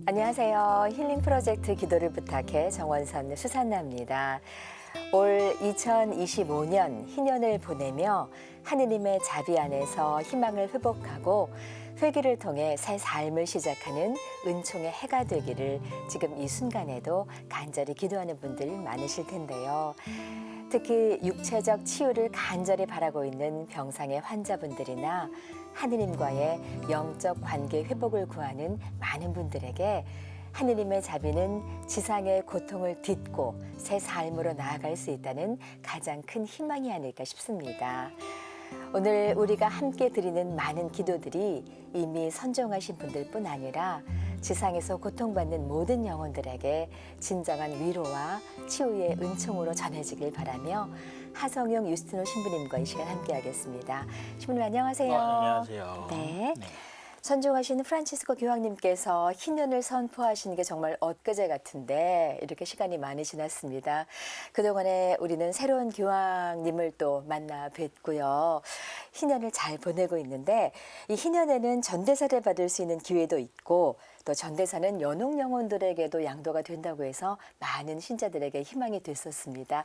안녕하세요. 힐링 프로젝트 기도를 부탁해 정원선 수산나입니다. 올 2025년 희년을 보내며 하느님의 자비 안에서 희망을 회복하고 회개를 통해 새 삶을 시작하는 은총의 해가 되기를 지금 이 순간에도 간절히 기도하는 분들 많으실 텐데요. 특히 육체적 치유를 간절히 바라고 있는 병상의 환자분들이나 하느님과의 영적 관계 회복을 구하는 많은 분들에게 하느님의 자비는 지상의 고통을 딛고 새 삶으로 나아갈 수 있다는 가장 큰 희망이 아닐까 싶습니다. 오늘 우리가 함께 드리는 많은 기도들이 이미 선정하신 분들뿐 아니라 지상에서 고통받는 모든 영혼들에게 진정한 위로와 치유의 은총으로 전해지길 바라며 하성용 유스티노 신부님과 이 시간 함께하겠습니다. 신부님 안녕하세요. 안녕하세요. 네. 선종하신 프란치스코 교황님께서 희년을 선포하신 게 정말 엊그제 같은데 이렇게 시간이 많이 지났습니다. 그동안에 우리는 새로운 교황님을 또 만나 뵙고요. 희년을 잘 보내고 있는데 이 희년에는 전대사를 받을 수 있는 기회도 있고 또 전대사는 연옥 영혼들에게도 양도가 된다고 해서 많은 신자들에게 희망이 됐었습니다.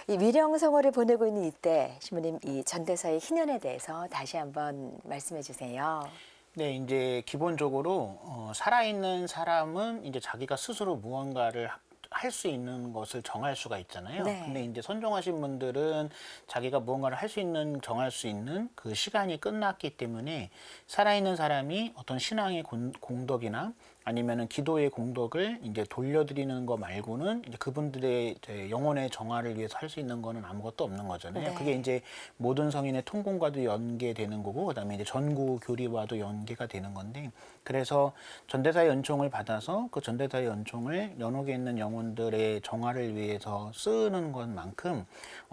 이 위령성어를 보내고 있는 이때 신부님 이 전대사의 희년에 대해서 다시 한번 말씀해 주세요. 네, 이제 기본적으로 살아있는 사람은 이제 자기가 스스로 무언가를 할 수 있는 것을 정할 수가 있잖아요. 네. 근데 이제 선종하신 분들은 자기가 무언가를 할 수 있는, 정할 수 있는 그 시간이 끝났기 때문에 살아있는 사람이 어떤 신앙의 공덕이나 아니면은 기도의 공덕을 이제 돌려드리는 거 말고는 이제 그분들의 이제 영혼의 정화를 위해서 할 수 있는 거는 아무것도 없는 거잖아요. 네. 그게 이제 모든 성인의 통공과도 연계되는 거고, 그다음에 이제 전구 교리와도 연계가 되는 건데, 그래서 전대사의 은총을 받아서 그 전대사의 은총을 연옥에 있는 영혼들의 정화를 위해서 쓰는 것만큼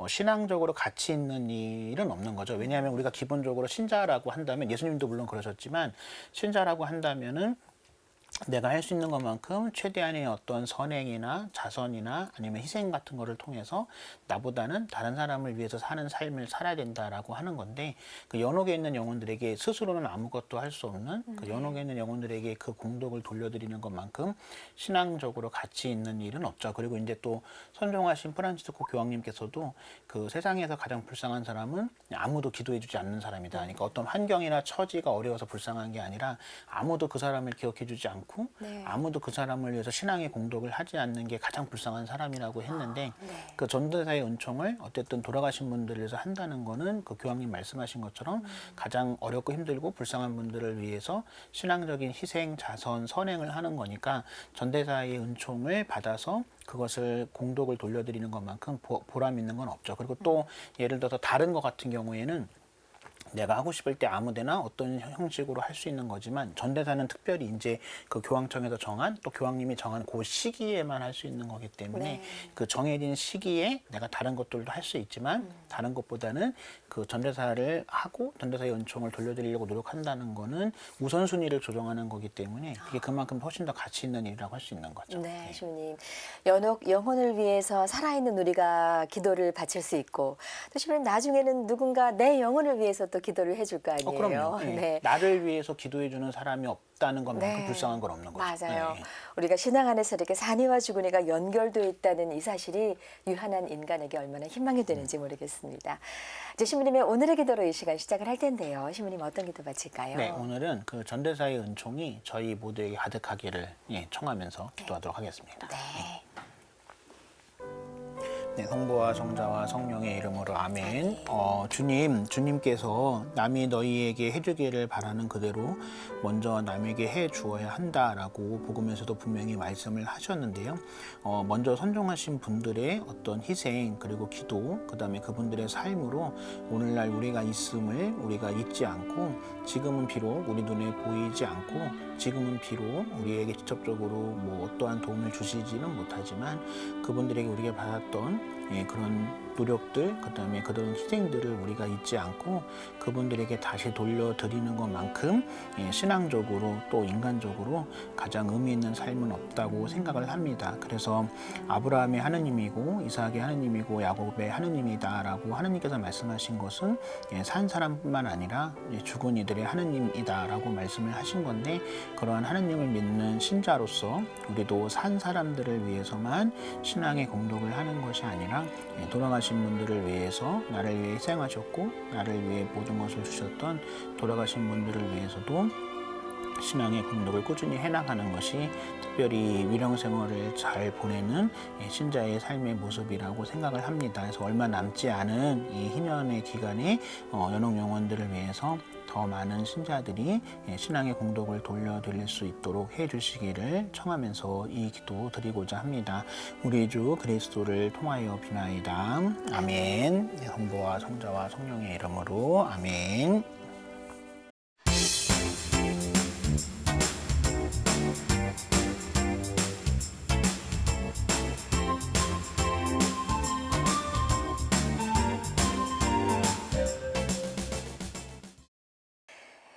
신앙적으로 가치 있는 일은 없는 거죠. 왜냐하면 우리가 기본적으로 신자라고 한다면, 예수님도 물론 그러셨지만 신자라고 한다면은 내가 할 수 있는 것만큼 최대한의 어떤 선행이나 자선이나 아니면 희생 같은 거를 통해서 나보다는 다른 사람을 위해서 사는 삶을 살아야 된다라고 하는 건데, 그 연옥에 있는 영혼들에게 스스로는 아무것도 할 수 없는 그 연옥에 있는 영혼들에게 그 공덕을 돌려드리는 것만큼 신앙적으로 가치 있는 일은 없죠. 그리고 이제 또 선종하신 프란치스코 교황님께서도 그 세상에서 가장 불쌍한 사람은 아무도 기도해주지 않는 사람이다. 그러니까 어떤 환경이나 처지가 어려워서 불쌍한 게 아니라 아무도 그 사람을 기억해주지 않고 네. 아무도 그 사람을 위해서 신앙의 공덕을 하지 않는 게 가장 불쌍한 사람이라고 했는데, 네. 그 전도사의 은총을 어쨌든 돌아가신 분들을 위해서 한다는 거는 그 교황님 말씀하신 것처럼 가장 어렵고 힘들고 불쌍한 분들을 위해서 신앙적인 희생, 자선, 선행을 하는 거니까 전대사의 은총을 받아서 그것을 공덕을 돌려드리는 것만큼 보람 있는 건 없죠. 그리고 또 예를 들어서 다른 것 같은 경우에는 내가 하고 싶을 때 아무데나 어떤 형식으로 할 수 있는 거지만 전대사는 특별히 이제 그 교황청에서 정한 또 교황님이 정한 그 시기에만 할 수 있는 거기 때문에 네. 그 정해진 시기에 내가 다른 것들도 할 수 있지만 다른 것보다는 그 전대사를 하고 전대사의 은총을 돌려드리려고 노력한다는 거는 우선순위를 조정하는 거기 때문에 그게 그만큼 훨씬 더 가치 있는 일이라고 할 수 있는 거죠. 네, 주님. 연옥 영혼을 위해서 살아있는 우리가 기도를 바칠 수 있고 또 주님 나중에는 누군가 내 영혼을 위해서 또 기도를 해줄 거 아니에요. 그럼요. 예. 네. 나를 위해서 기도해주는 사람이 없다는 것만큼 네. 불쌍한 건 없는 거죠. 맞아요. 네. 우리가 신앙 안에서 이렇게 산이와 주거니가 연결되어 있다는 이 사실이 유한한 인간에게 얼마나 희망이 되는지 모르겠습니다. 이제 신부님의 오늘의 기도로 이 시간 시작을 할 텐데요. 신부님 어떤 기도 바칠까요? 네, 오늘은 그 전대사의 은총이 저희 모두에게 가득하기를 청하면서 기도하도록 하겠습니다. 네. 네, 성부와 성자와 성령의 이름으로 아멘. 주님께서 남이 너희에게 해주기를 바라는 그대로 먼저 남에게 해 주어야 한다라고 복음에서도 분명히 말씀을 하셨는데요. 먼저 선종하신 분들의 어떤 희생 그리고 기도, 그다음에 그분들의 삶으로 오늘날 우리가 있음을 우리가 잊지 않고, 지금은 비록 우리 눈에 보이지 않고 지금은 비록 우리에게 직접적으로 뭐 어떠한 도움을 주시지는 못하지만 그분들에게 우리가 받았던 그런 노력들, 그다음에 그런 희생들을 우리가 잊지 않고 그분들에게 다시 돌려드리는 것만큼 신앙적으로 또 인간적으로 가장 의미 있는 삶은 없다고 생각을 합니다. 그래서 아브라함의 하느님이고 이삭의 하느님이고 야곱의 하느님이다라고 하느님께서 말씀하신 것은 산 사람뿐만 아니라 죽은 이들의 하느님이다라고 말씀을 하신 건데, 그러한 하느님을 믿는 신자로서 우리도 산 사람들을 위해서만 신앙의 공덕을 하는 것이 아니라 돌아가신 분들을 위해서 나를 위해 희생하셨고 나를 위해 모든 것을 주셨던 돌아가신 분들을 위해서도 신앙의 공덕을 꾸준히 해나가는 것이 특별히 위령 생활을 잘 보내는 신자의 삶의 모습이라고 생각을 합니다. 그래서 얼마 남지 않은 이 희년의 기간에 연옥 영혼들을 위해서 더 많은 신자들이 신앙의 공덕을 돌려드릴 수 있도록 해주시기를 청하면서 이 기도 드리고자 합니다. 우리 주 그리스도를 통하여 비나이다. 아멘. 성부와 성자와 성령의 이름으로 아멘.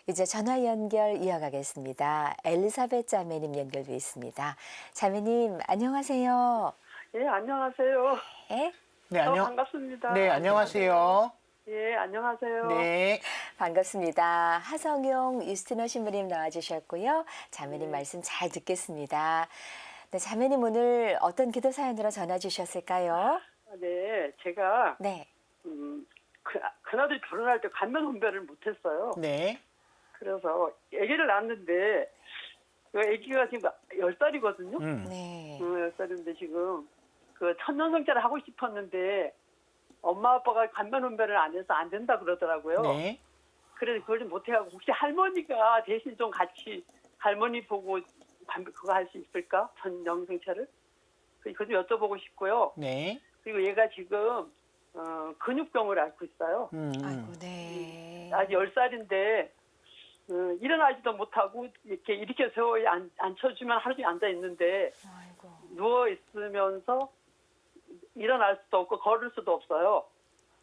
이제 전화 연결 이어가겠습니다. 엘리사벳 자매님 연결돼 있습니다. 자매님 안녕하세요. 예, 안녕하세요. 네, 네, 반갑습니다. 네, 안녕하세요. 예, 안녕하세요. 네. 반갑습니다. 하성용 유스티너 신부님 나와주셨고요. 자매님 말씀 잘 듣겠습니다. 네, 자매님 오늘 어떤 기도 사연으로 전화 주셨을까요? 네, 제가 네, 그나들 결혼할 때 관면 혼배를 못했어요. 네. 그래서 아기를 낳았는데 그 아기가 지금 10살이거든요. 네, 10살인데 지금 그 천년성자를 하고 싶었는데 엄마 아빠가 관면 혼배를 안 해서 안 된다 그러더라고요. 네. 그래서 그걸 좀 못해가고 혹시 할머니가 대신 좀 같이 할머니 보고 그거 할 수 있을까? 천년성자를? 그거 좀 여쭤보고 싶고요. 네. 그리고 얘가 지금 근육병을 앓고 있어요. 아이고, 네, 아직 10살인데 일어나지도 못하고 이렇게 일으켜서 앉혀주면 하루 종일 앉아 있는데 아이고, 누워 있으면서 일어날 수도 없고 걸을 수도 없어요.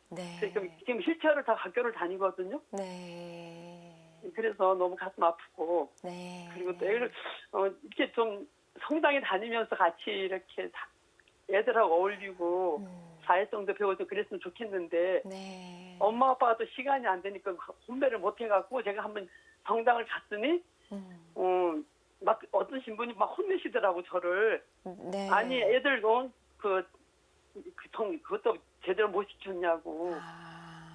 네, 지금 휠체어를 다 학교를 다니거든요. 네, 그래서 너무 가슴 아프고 네. 그리고 또 애를 이렇게 좀 성당에 다니면서 같이 이렇게 애들하고 어울리고 사회성도 배우고 그랬으면 좋겠는데 네. 엄마 아빠가 또 시간이 안 되니까 혼배를 못 해갖고 제가 한번 성당을 갔더니 막 어떤 신부님 막 혼내시더라고 저를. 네. 아니 애들 그것도 제대로 못 시켰냐고.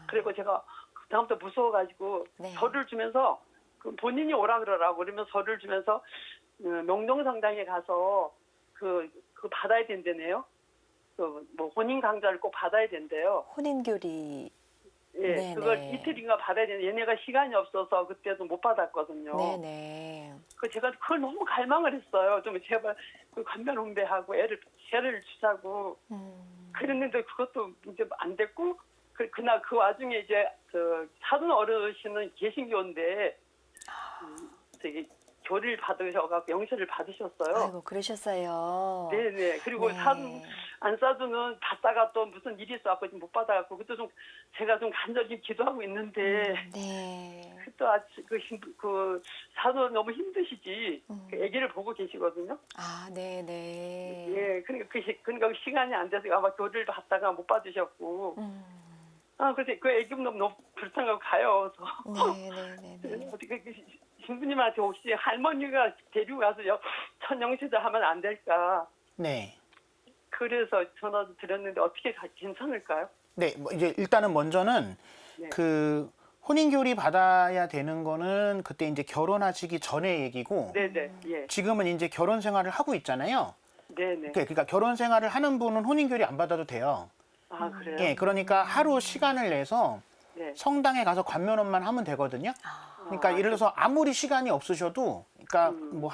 그리고 제가 그다음부터 무서워가지고 네. 서류를 주면서 본인이 오라 그러라고 그러면 서류를 주면서 명동성당에 가서 그 받아야 된대네요. 뭐 혼인 강좌를 꼭 받아야 된대요. 혼인교리. 예, 네네. 그걸 이틀인가 받아야 되는데 얘네가 시간이 없어서 그때도 못 받았거든요. 네네. 제가 그걸 너무 갈망을 했어요. 좀 제발 관면 혼배하고 애를 주자고. 그랬는데 그것도 이제 안 됐고 그날 그 와중에 이제 사돈 어르신은 개신교인데 되게 교리를 받으셔갖고 영세를 받으셨어요. 아이고, 그러셨어요. 네네. 그리고 네. 안사주는 받다가 또 무슨 일이 있어갖고 못 받아갖고 그것도 좀 제가 좀 간절히 기도하고 있는데 네. 또 그 사도 너무 힘드시지. 그 아기를 보고 계시거든요. 아, 네네. 예. 그러니까 시간이 안 돼서 아마 교리를 받다가 못 받으셨고. 그래서 그 아기 너무 불쌍하고 가요. 네네네. 어떻게 신부님한테 혹시 할머니가 데리고 가서 천영세자 하면 안 될까? 네. 그래서 전화도 드렸는데 어떻게 괜찮을까요? 네, 뭐 이제 일단은 먼저는 네. 그 혼인교리 받아야 되는 거는 그때 이제 결혼하시기 전에 얘기고, 네네. 예. 지금은 이제 결혼 생활을 하고 있잖아요. 네네. 그러니까 결혼 생활을 하는 분은 혼인교리 안 받아도 돼요. 아 그래요? 예, 그러니까 하루 시간을 내서 네. 성당에 가서 관면혼만 하면 되거든요. 그러니까 예를 들어서 아무리 시간이 없으셔도, 그러니까 뭐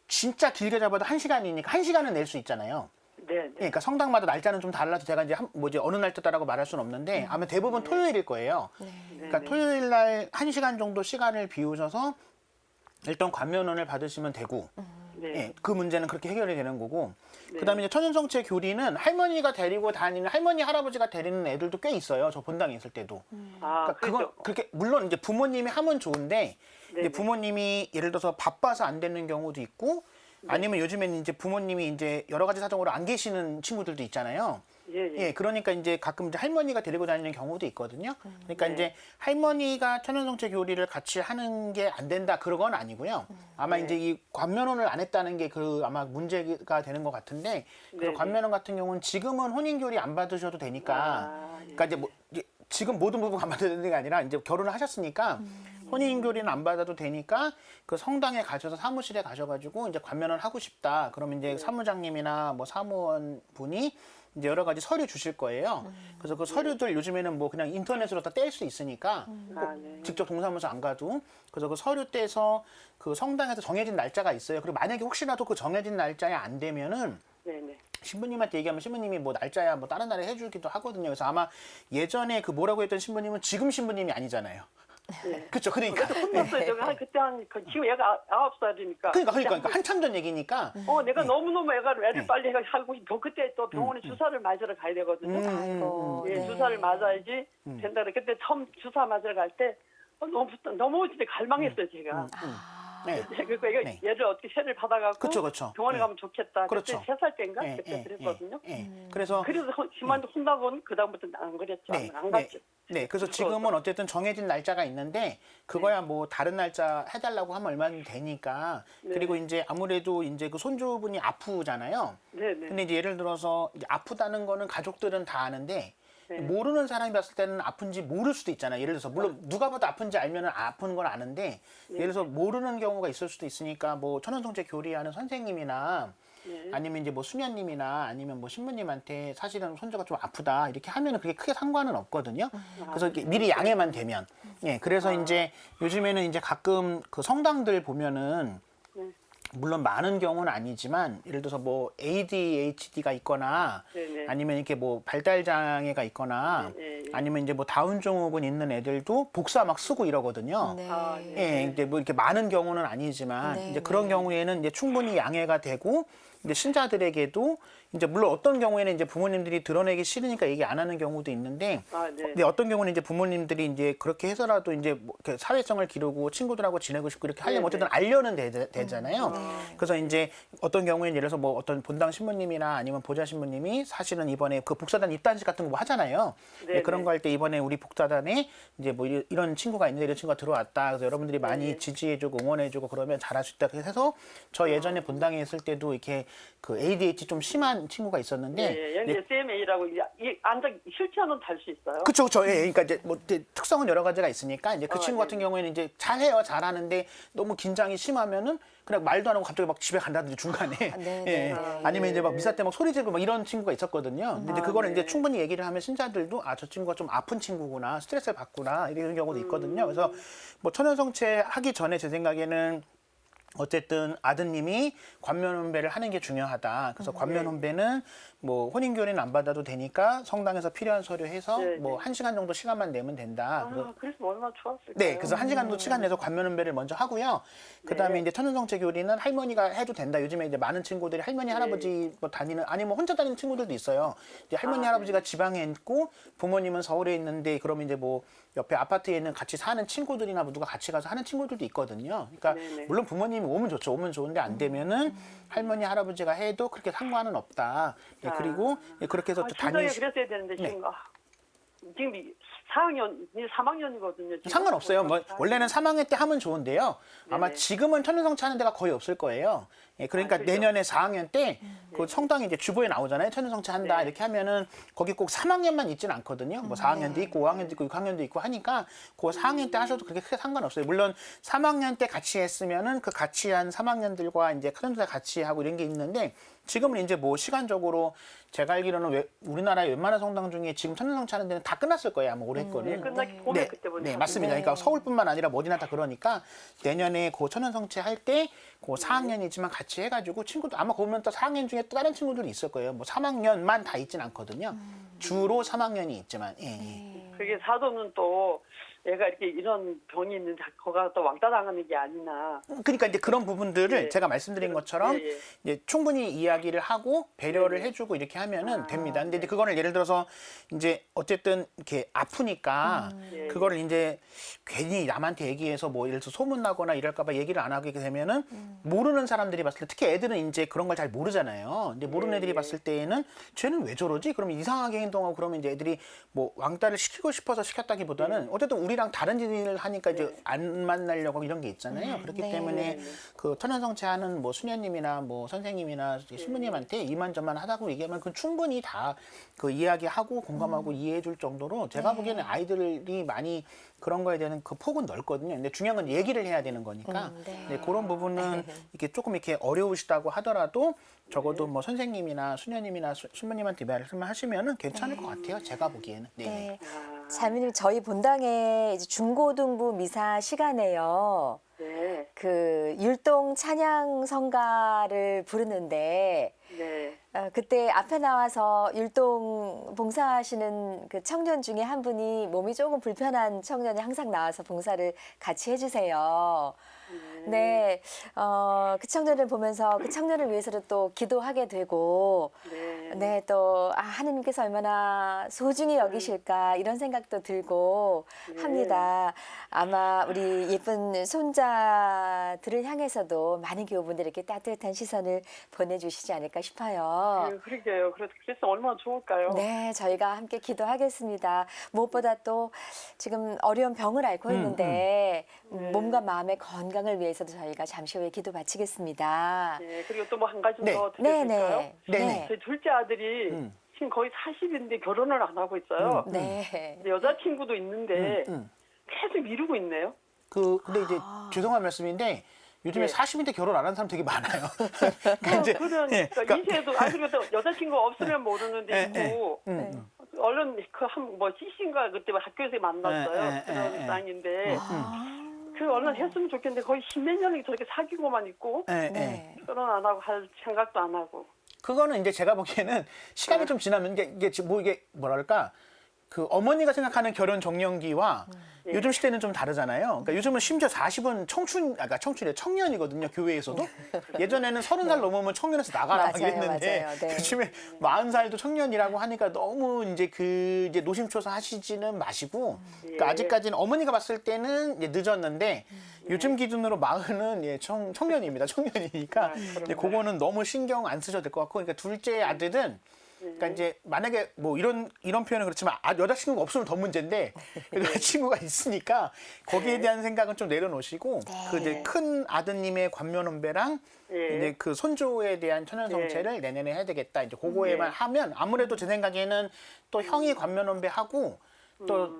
진짜 길게 잡아도 1시간이니까 1시간은 낼 수 있잖아요. 네. 그러니까 성당마다 날짜는 좀 달라서 제가 이제 어느 날짜다라고 말할 수는 없는데 아마 대부분 토요일일 거예요. 그러니까 토요일 날 1시간 정도 시간을 비우셔서 일단 관면혼을 받으시면 되고, 네. 예, 그 문제는 그렇게 해결이 되는 거고. 네. 그다음에 이제 천연성체 교리는 할머니가 데리고 다니는 할머니 할아버지가 데리는 애들도 꽤 있어요. 저 본당에 있을 때도. 아, 그러니까 그건 그렇게 물론 이제 부모님이 하면 좋은데 이제 네네. 부모님이 예를 들어서 바빠서 안 되는 경우도 있고 아니면 요즘에는 이제 부모님이 이제 여러 가지 사정으로 안 계시는 친구들도 있잖아요. 예, 예. 예, 그러니까 이제 가끔 이제 할머니가 데리고 다니는 경우도 있거든요. 그러니까 네. 이제 할머니가 천연성체 교리를 같이 하는 게 안 된다 그런 건 아니고요. 아마 네. 이제 이 관면혼을 안 했다는 게 그 아마 문제가 되는 것 같은데 그래서 네. 관면혼 같은 경우는 지금은 혼인 교리 안 받으셔도 되니까 아, 예. 그러니까 이제 뭐 이제 지금 모든 부부가 안 받아야 되는 게 아니라 이제 결혼을 하셨으니까 혼인 교리는 안 받아도 되니까 그 성당에 가셔서 사무실에 가셔가지고 이제 관면을 하고 싶다. 그러면 이제 사무장님이나 뭐 사무원 분이 이제 여러 가지 서류 주실 거예요. 그래서 그 서류들 요즘에는 뭐 그냥 인터넷으로 다 뗄 수 있으니까 아, 네. 직접 동사무소 안 가도 그래서 그 서류 떼서 그 성당에서 정해진 날짜가 있어요. 그리고 만약에 혹시라도 그 정해진 날짜에 안 되면은 네네. 신부님한테 얘기하면 신부님이 뭐 날짜야 뭐 다른 날에 해주기도 하거든요. 그래서 아마 예전에 그 뭐라고 했던 신부님은 지금 신부님이 아니잖아요. 네. 그렇죠. 그러니까. 혼났어요. 제가 그때 지금 애가 9살이니까. 그러니까 한참 전 얘기니까. 내가 너무너무 애를 네. 빨리 하고 그때 또 병원에 주사를 맞으러 가야 되거든요. 아이고. 예, 네. 주사를 맞아야지 된다. 그때 처음 주사 맞으러 갈 때 너무 진짜 갈망했어요, 제가. 네. 그러니까 이거 네. 얘를 어떻게 세를 받아갖고 그쵸. 병원에 네. 가면 좋겠다. 그렇죠. 그때 3살 때인가 예, 그때 예, 그랬거든요. 예, 예. 그래서 심한데 혼나고는 그 다음부터는 안 그랬죠. 안 갔죠. 네, 그래서 지금은 어쨌든 정해진 날짜가 있는데 그거야 뭐 다른 날짜 해달라고 하면 얼마든지 되니까 네. 그리고 이제 아무래도 이제 그 손주분이 아프잖아요. 네네. 근데 이제 예를 들어서 이제 아프다는 거는 가족들은 다 아는데 네. 모르는 사람이 봤을 때는 아픈지 모를 수도 있잖아요. 예를 들어서 물론 누가 봐도 아픈지 알면은 아픈 건 아는데 예를 들어서 모르는 경우가 있을 수도 있으니까 뭐 천연성체 교리하는 선생님이나 네. 아니면 이제 뭐 수녀님이나 아니면 뭐 신부님한테 사실은 손주가 좀 아프다 이렇게 하면은 그게 크게 상관은 없거든요. 그래서 이렇게 미리 양해만 되면 예 그래서 이제 요즘에는 이제 가끔 그 성당들 보면은 물론 많은 경우는 아니지만 예를 들어서 뭐 ADHD가 있거나 네네. 아니면 이렇게 뭐 발달 장애가 있거나 네, 네. 아니면 이제 뭐 다운 증후군 있는 애들도 복사 막 쓰고 이러거든요. 네. 아, 네. 예, 이제 뭐 이렇게 많은 경우는 아니지만 네, 이제 그런 경우에는 이제 충분히 양해가 되고 이제 신자들에게도 이제 물론 어떤 경우에는 이제 부모님들이 드러내기 싫으니까 얘기 안 하는 경우도 있는데 아, 네. 근데 어떤 경우는 이제 부모님들이 이제 그렇게 해서라도 이제 뭐 이렇게 사회성을 기르고 친구들하고 지내고 싶고 이렇게 하려면 네, 어쨌든 알려는 되잖아요. 그래서 이제 어떤 경우에는 예를 들어서 뭐 어떤 본당 신부님이나 아니면 보좌 신부님이 사실은 이번에 그 복사단 입단식 같은 거 뭐 하잖아요. 네, 그런 네. 거 할 때 이번에 우리 복사단에 이제 뭐 이런 친구가 있는데 이런 친구가 들어왔다. 그래서 여러분들이 많이 네. 지지해주고 응원해주고 그러면 잘할 수 있다. 그래서 해서 저 예전에 본당에 있을 때도 이렇게 그 ADHD 좀 심한 친구가 있었는데 예, 예. SMA라고 앉아 휠체어는 탈 수 있어요. 그쵸. 예. 그러니까 이제 뭐 이제 특성은 여러 가지가 있으니까 이제 그 친구 같은 네네. 경우에는 이제 잘해요. 잘하는데 너무 긴장이 심하면은 그냥 말도 안 하고 갑자기 막 집에 간다든지 중간에. 네네. 예. 아니면 이제 막 미사 때 막 소리 지르고 막 이런 친구가 있었거든요. 근데 이제 그거는 네. 이제 충분히 얘기를 하면 신자들도 아, 저 친구가 좀 아픈 친구구나. 스트레스를 받구나. 이런 경우도 있거든요. 그래서 뭐 천연성체 하기 전에 제 생각에는 어쨌든 아드님이 관면혼배를 하는 게 중요하다. 그래서 관면혼배는 뭐 혼인교리는 안 받아도 되니까 성당에서 필요한 서류 해서 네, 뭐 1시간 정도 시간만 내면 된다. 아, 그래서 얼마나 좋았을까요? 네, 그래서 1시간 정도 시간 내서 관면혼배를 먼저 하고요. 그다음에 이제 천연성체 교리는 할머니가 해도 된다. 요즘에 이제 많은 친구들이 할머니, 할아버지 뭐 다니는 아니면 혼자 다니는 친구들도 있어요. 이제 할머니, 할아버지가 지방에 있고 부모님은 서울에 있는데 그러면 이제 뭐 옆에 아파트에 있는 같이 사는 친구들이나 뭐 누가 같이 가서 하는 친구들도 있거든요. 그러니까 네네. 물론 부모님이 오면 좋죠. 오면 좋은데 안 되면은 할머니, 할아버지가 해도 그렇게 상관은 없다. 네, 그리고 그렇게 해서 또 중간에 다니시 그랬어야 되는데 네. 지금 4학년, 3학년이거든요. 상관없어요. 뭐 원래는 3학년 때 하면 좋은데요. 아마 네네. 지금은 천연성체 하는 데가 거의 없을 거예요. 예, 그러니까 그죠? 내년에 4학년 때 그 성당이 이제 주보에 나오잖아요. 천연성체 한다 네. 이렇게 하면은 거기 꼭 3학년만 있지는 않거든요. 뭐 4학년도 있고 5학년도 있고 6학년도 있고 하니까 그 4학년 때 하셔도 그렇게 크게 상관없어요. 물론 3학년 때 같이 했으면은 그 같이 한 3학년들과 이제 천연성체 같이 하고 이런 게 있는데 지금은 이제 뭐 시간적으로 제가 알기로는 우리나라의 웬만한 성당 중에 지금 천연성체 하는 데는 다 끝났을 거예요. 아마 올해 거는. 끝나기 봄에 그때 보니까. 네, 맞습니다. 그러니까 서울뿐만 아니라 뭐 어디나 다 그러니까 내년에 그 천연성체 할 때 그 4학년이지만 같이 해가지고 친구도 아마 보면 또 4학년 중에 또 다른 친구들이 있을 거예요. 뭐 3학년만 다 있진 않거든요. 주로 3학년이 있지만. 예, 예. 그게 사도는 또 얘가 이렇게 이런 병이 있는데 거가 또 왕따 당하는 게 아니나. 그러니까 이제 그런 부분들을 예. 제가 말씀드린 것처럼 예, 예. 이제 충분히 이야기를 하고 배려를 네. 해주고 이렇게 하면은 아, 됩니다. 근데 이제 네. 그거를 예를 들어서 이제 어쨌든 이렇게 아프니까 예. 그거를 이제 괜히 남한테 얘기해서 뭐 예를 들어서 소문나거나 이럴까봐 얘기를 안 하게 되면은 모르는 사람들이 봤을 때 특히 애들은 이제 그런 걸 잘 모르잖아요. 근데 모르는 예, 애들이 예. 봤을 때에는 쟤는 왜 저러지? 그러면 이상하게 행동하고 그러면 이제 애들이 뭐 왕따를 시키고 싶어서 시켰다기보다는 어쨌든 우리랑 다른 일을 하니까 이제 안 만나려고 이런 게 있잖아요. 그렇기 네. 때문에 그 천연성체하는 뭐 수녀님이나 뭐 선생님이나 신부님한테 이만저만 하다고 얘기하면 그 충분히 다 그 이야기하고 공감하고 이해해줄 정도로 제가 보기에는 아이들이 많이 그런 거에 대한 그 폭은 넓거든요. 근데 중요한 건 얘기를 해야 되는 거니까 네. 네, 그런 부분은 이렇게 조금 이렇게 어려우시다고 하더라도 적어도 뭐 선생님이나 수녀님이나 신부님한테 말씀을 하시면은 괜찮을 것 같아요. 제가 보기에는. 네. 네. 아, 자매님 저희 본당에 이제 중고등부 미사 시간에요. 네. 그 율동 찬양 성가를 부르는데 네. 그때 앞에 나와서 율동 봉사하시는 그 청년 중에 한 분이 몸이 조금 불편한 청년이 항상 나와서 봉사를 같이 해주세요. 네, 그 청년을 보면서 그 청년을 위해서도 또 기도하게 되고, 네. 네, 또 하느님께서 얼마나 소중히 여기실까 이런 생각도 들고 합니다. 아마 우리 예쁜 손자들을 향해서도 많은 교우분들이 이렇게 따뜻한 시선을 보내주시지 않을까 싶어요. 그러게요. 그래서 얼마나 좋을까요? 네, 저희가 함께 기도하겠습니다. 무엇보다 또 지금 어려운 병을 앓고 있는데 몸과 마음의 건강을 위해서도 저희가 잠시 후에 기도 바치겠습니다. 네. 그리고 또 뭐 한 가지 네. 더 네, 드릴까요? 네. 네. 제 둘째 아들이 지금 거의 40인데 결혼을 안 하고 있어요. 네. 근데 여자친구도 있는데 음. 계속 미루고 있네요. 근데 이제 죄송한 말씀인데 요즘에 네. 40인데 결혼 안 하는 사람 되게 많아요. 그러니까 예, 이세에도 그리고 또 여자친구가 없으면 모르는데 예, 있고 얼른 뭐 CC인가 그때 학교에서 만났어요. 그런 쌍인데 그 얼른 했으면 좋겠는데 거의 10몇 년이 저렇게 사귀고만 있고 네. 결혼 안 하고 할 생각도 안 하고. 그거는 이제 제가 보기에는 시간이 좀 지나면 이게 지금 뭐 이게 뭐랄까 그 어머니가 생각하는 결혼 정년기와 요즘 시대는 좀 다르잖아요. 그러니까 요즘은 심지어 40은 청년이거든요. 교회에서도. 예전에는 30살 넘으면 청년에서 나가라 막 맞아요, 이랬는데 맞아요. 네. 요즘에 40살도 청년이라고 하니까 너무 이제 이제 노심초사 하시지는 마시고 그러니까 아직까지는 어머니가 봤을 때는 이제 늦었는데 요즘 기준으로 40은 청년입니다. 청년이니까 이제 그거는 너무 신경 안 쓰셔도 될 것 같고 그러니까 둘째 아들은 그러니까 이제 만약에 뭐 이런 표현은 그렇지만 여자친구가 없으면 더 문제인데 여자친구가 있으니까 거기에 대한 생각은 좀 내려놓으시고 그 이제 큰 아드님의 관면혼배랑 이제 그 손주에 대한 천연성체를 내년에 해야 되겠다. 이제 그거에만 하면 아무래도 제 생각에는 또 형이 관면혼배하고 또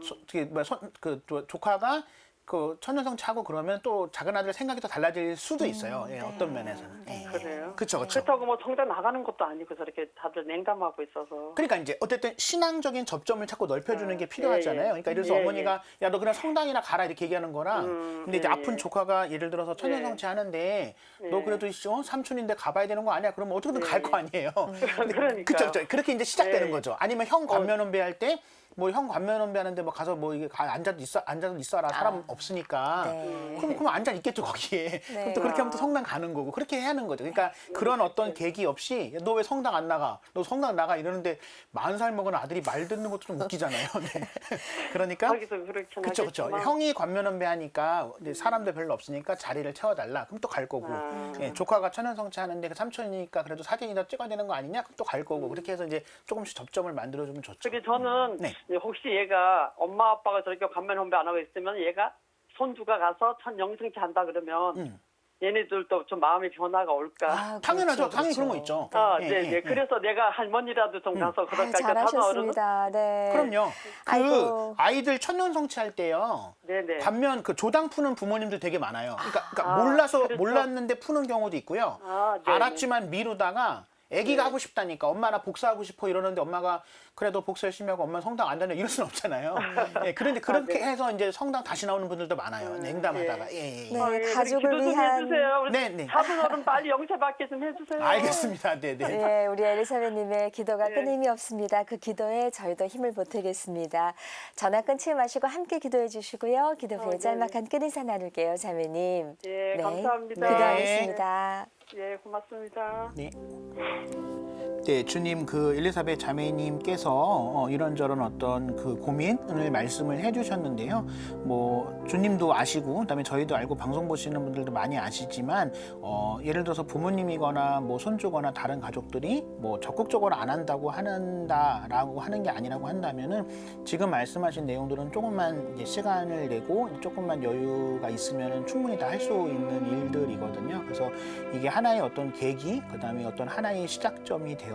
조카가 그 천연성체하고 그러면 또 작은 아들 생각이 더 달라질 수도 있어요. 예, 어떤 면에서는. 네. 그래요? 그렇죠. 그렇다고 뭐 성당 나가는 것도 아니고 저렇게 다들 냉담하고 있어서. 그러니까 이제 어쨌든 신앙적인 접점을 자꾸 넓혀주는 게 필요하잖아요. 그러니까 예를 들어서 어머니가 야 너 그냥 성당이나 가라 이렇게 얘기하는 거랑 근데 이제 아픈 조카가 예를 들어서 천연성체 하는데 너 그래도 삼촌인데 가봐야 되는 거 아니야? 그러면 어떻게든 갈 거 아니에요. 그러니까. 그쵸. 그렇게 이제 시작되는 거죠. 아니면 형 관면혼배 할 때 뭐 형 관면혼배 하는데 뭐 가서 뭐 이게 앉아도 있어라 사람 없으니까 네. 그럼 앉아 있겠죠 거기에. 그럼 또 그렇게 하면 또 성당 가는 거고 그렇게 해야 하는 거죠. 그러니까 그런 어떤 계기 없이 너 왜 성당 안 나가? 너 성당 나가 이러는데 40살 먹은 아들이 말 듣는 것도 좀 웃기잖아요. 네. 그러니까 거기서 그렇긴 그쵸. 하겠지만. 형이 관면혼배 하니까 이제 사람들 별로 없으니까 자리를 채워달라. 그럼 또 갈 거고. 예, 조카가 천연성체 하는데 그 삼촌이니까 그래도 사진이나 찍어야 되는 거 아니냐? 그럼 또 갈 거고. 그렇게 해서 이제 조금씩 접점을 만들어주면 좋죠. 그게 저는 네. 혹시 얘가 엄마 아빠가 저렇게 관면혼배 안 하고 있으면 얘가 손주가 가서 천영성체 한다 그러면 얘네들도 좀 마음의 변화가 올까. 당연하죠. 그렇죠, 당연히 그렇죠. 그런 거 있죠. 네. 그래서 내가 할머니라도 좀 가서 그럴까. 잘하셨습니다. 네. 그럼요. 아이고. 아이들 천연성체 할 때요. 네네. 반면 그 조당 푸는 부모님들 되게 많아요. 그러니까 그렇죠. 몰랐는데 푸는 경우도 있고요. 네네. 알았지만 미루다가 아기가 하고 싶다니까 엄마 나 복사하고 싶어 이러는데 엄마가 그래도 복사 열심히 하고 엄마 성당 안 다녀 이럴 수는 없잖아요. 예, 그런데 그렇게 네. 해서 이제 성당 다시 나오는 분들도 많아요. 냉담하다가. 예, 예. 네, 우리 가족을 기도 좀 위한 해주세요. 네, 네. 사돈 어른 빨리 영접받게 좀 해주세요. 알겠습니다. 네, 네. 네, 우리 엘리사벳님의 기도가 네. 끊임이 없습니다. 그 기도에 저희도 힘을 보태겠습니다. 전화 끊지 마시고 함께 기도해 주시고요. 기도 후에 네. 짤막한 끝 인사 나눌게요, 자매님. 예, 감사합니다. 기도하겠습니다. 예, 고맙습니다. 네. 네, 주님 그 엘리사벳 자매님께서 이런저런 어떤 그 고민을 말씀을 해주셨는데요. 뭐 주님도 아시고, 그다음에 저희도 알고 방송 보시는 분들도 많이 아시지만, 예를 들어서 부모님이거나 뭐 손주거나 다른 가족들이 뭐 적극적으로 안 한다고 한다라고 하는 게 아니라고 한다면은 지금 말씀하신 내용들은 조금만 이제 시간을 내고 조금만 여유가 있으면은 충분히 다 할 수 있는 일들이거든요. 그래서 이게 하나의 어떤 계기, 그다음에 어떤 하나의 시작점이 되어서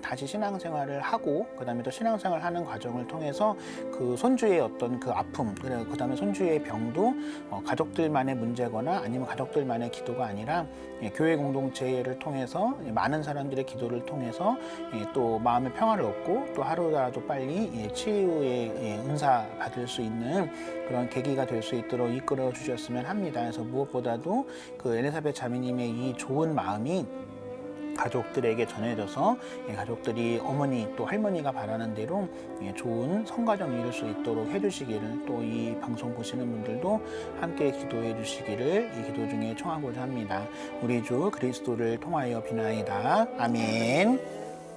다시 신앙생활을 하고 그다음에 또 신앙생활 하는 과정을 통해서 그 손주의 어떤 그 아픔, 그다음에 손주의 병도 가족들만의 문제거나 아니면 가족들만의 기도가 아니라 교회 공동체를 통해서 많은 사람들의 기도를 통해서 또 마음의 평화를 얻고 또 하루라도 빨리 치유의 은사 받을 수 있는 그런 계기가 될 수 있도록 이끌어 주셨으면 합니다. 그래서 무엇보다도 그 엘리사벳 자매님의 이 좋은 마음이 가족들에게 전해져서 가족들이 어머니 또 할머니가 바라는 대로 좋은 성가정 이룰 수 있도록 해주시기를 또 이 방송 보시는 분들도 함께 기도해 주시기를 이 기도 중에 청하고자 합니다. 우리 주 그리스도를 통하여 비나이다. 아멘.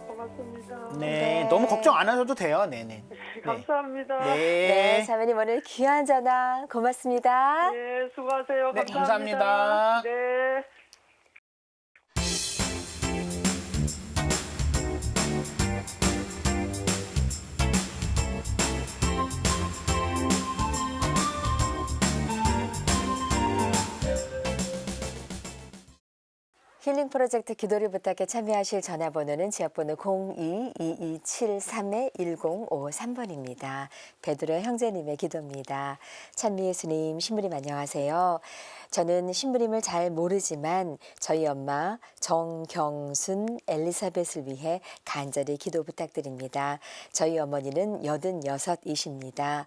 고맙습니다. 네, 너무 걱정 안 하셔도 돼요. 네네. 감사합니다. 네, 자매님 오늘 귀한 전화 고맙습니다. 네, 수고하세요. 네, 감사합니다. 감사합니다. 네. 힐링 프로젝트 기도를 부탁해 참여하실 전화번호는 지역번호 02-2273-1053번입니다. 베드로 형제님의 기도입니다. 찬미 예수님, 신부님 안녕하세요. 저는 신부님을 잘 모르지만 저희 엄마 정경순 엘리사벳을 위해 간절히 기도 부탁드립니다. 저희 어머니는 86이십니다.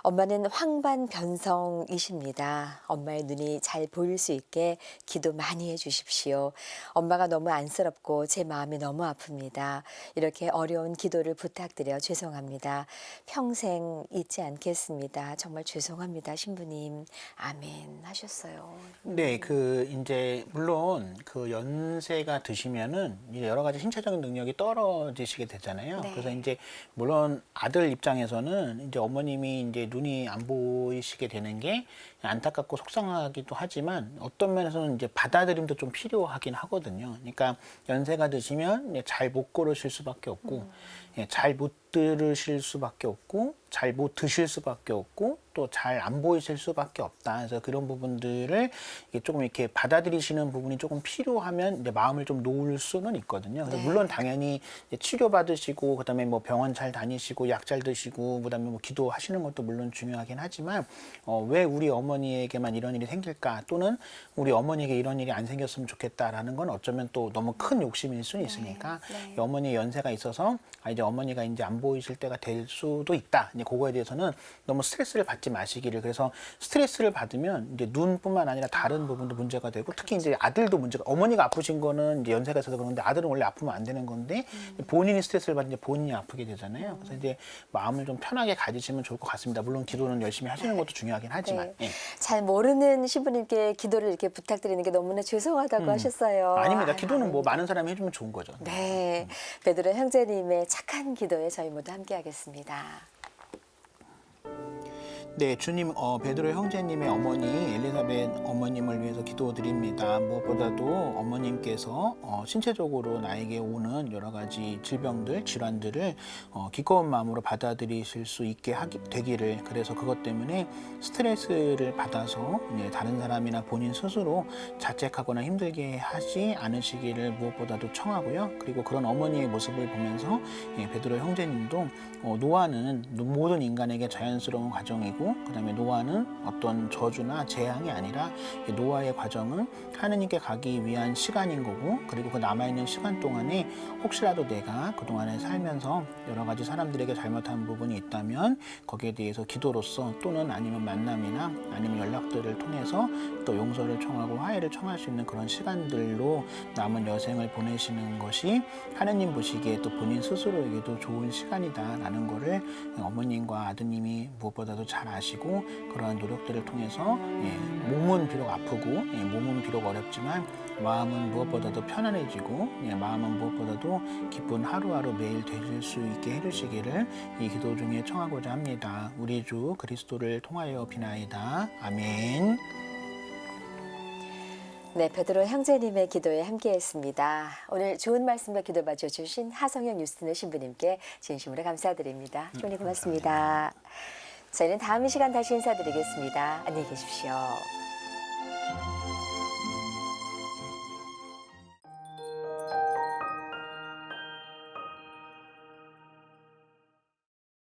엄마는 황반변성이십니다. 엄마의 눈이 잘 보일 수 있게 기도 많이 해주십시오. 엄마가 너무 안쓰럽고 제 마음이 너무 아픕니다. 이렇게 어려운 기도를 부탁드려 죄송합니다. 평생 잊지 않겠습니다. 정말 죄송합니다, 신부님. 아멘 하셨어요. 네, 그 이제 물론 그 연세가 드시면은 이제 여러 가지 신체적인 능력이 떨어지시게 되잖아요. 네. 그래서 이제 물론 아들 입장에서는 이제 어머님이 이제 눈이 안 보이시게 되는 게 안타깝고 속상하기도 하지만 어떤 면에서는 이제 받아들임도 좀 필요하긴 하거든요. 그러니까 연세가 드시면 잘 못 걸으실 수밖에 없고 잘 못 들으실 수밖에 없고 잘 못 드실 수밖에 없고 또 잘 안 보이실 수밖에 없다. 그래서 그런 부분들을 이게 조금 이렇게 받아들이시는 부분이 조금 필요하면 이제 마음을 좀 놓을 수는 있거든요. 그래서 네. 물론 당연히 치료 받으시고 그다음에 뭐 병원 잘 다니시고 약 잘 드시고 그다음에 뭐 기도하시는 것도 물론 중요하긴 하지만 왜 우리 어머니에게만 이런 일이 생길까 또는 우리 어머니에게 이런 일이 안 생겼으면 좋겠다라는 건 어쩌면 또 너무 큰 욕심일 수는 있으니까 네. 어머니의 연세가 있어서 이제 어머니가 이제 안 보이실 때가 될 수도 있다. 이제 그거에 대해서는 너무 스트레스를 받지 마시기를. 그래서 스트레스를 받으면 이제 눈뿐만 아니라 다른 부분도 문제가 되고 특히 이제 아들도 문제가 어머니가 아프신 거는 이제 연세가 있어서 그런데 아들은 원래 아프면 안 되는 건데 본인이 스트레스를 받으면 이제 본인이 아프게 되잖아요. 그래서 이제 마음을 좀 편하게 가지시면 좋을 것 같습니다. 물론 기도는 열심히 하시는 것도 중요하긴 하지만. 네. 예. 잘 모르는 신부님께 기도를 이렇게 부탁드리는 게 너무나 죄송하다고 하셨어요. 아닙니다. 아유, 기도는 뭐 아닙니다. 많은 사람이 해주면 좋은 거죠. 네, 베드로 형제님의 착한 기도에 저희 모두 함께하겠습니다. 네, 주님, 베드로 형제님의 어머니 엘리사벳 어머님을 위해서 기도드립니다. 무엇보다도 어머님께서 신체적으로 나에게 오는 여러 가지 질병들, 질환들을 기꺼운 마음으로 받아들이실 수 있게 되기를. 그래서 그것 때문에 스트레스를 받아서 다른 사람이나 본인 스스로 자책하거나 힘들게 하지 않으시기를 무엇보다도 청하고요. 그리고 그런 어머니의 모습을 보면서 베드로 형제님도 노화는 모든 인간에게 자연스러운 과정이고 것이고, 그다음에 노아는 어떤 저주나 재앙이 아니라 노아의 과정은 하느님께 가기 위한 시간인 거고, 그리고 그 남아있는 시간 동안에 혹시라도 내가 그동안에 살면서 여러 가지 사람들에게 잘못한 부분이 있다면 거기에 대해서 기도로서 또는 아니면 만남이나 아니면 연락들을 통해서 또 용서를 청하고 화해를 청할 수 있는 그런 시간들로 남은 여생을 보내시는 것이 하느님 보시기에 또 본인 스스로에게도 좋은 시간이다라는 거를 어머님과 아드님이 무엇보다도 잘 아시고, 그러한 노력들을 통해서 몸은 비록 아프고 몸은 비록 어렵지만 마음은 무엇보다도 편안해지고 마음은 무엇보다도 기쁜 하루하루 매일 되실 수 있게 해주시기를 이 기도 중에 청하고자 합니다. 우리 주 그리스도를 통하여 비나이다. 아멘. 네, 베드로 형제님의 기도에 함께했습니다. 오늘 좋은 말씀과 기도 봐주신 하성현 뉴스는 신부님께 진심으로 감사드립니다. 주님 고맙습니다. 저희는 다음 시간 다시 인사드리겠습니다. 안녕히 계십시오.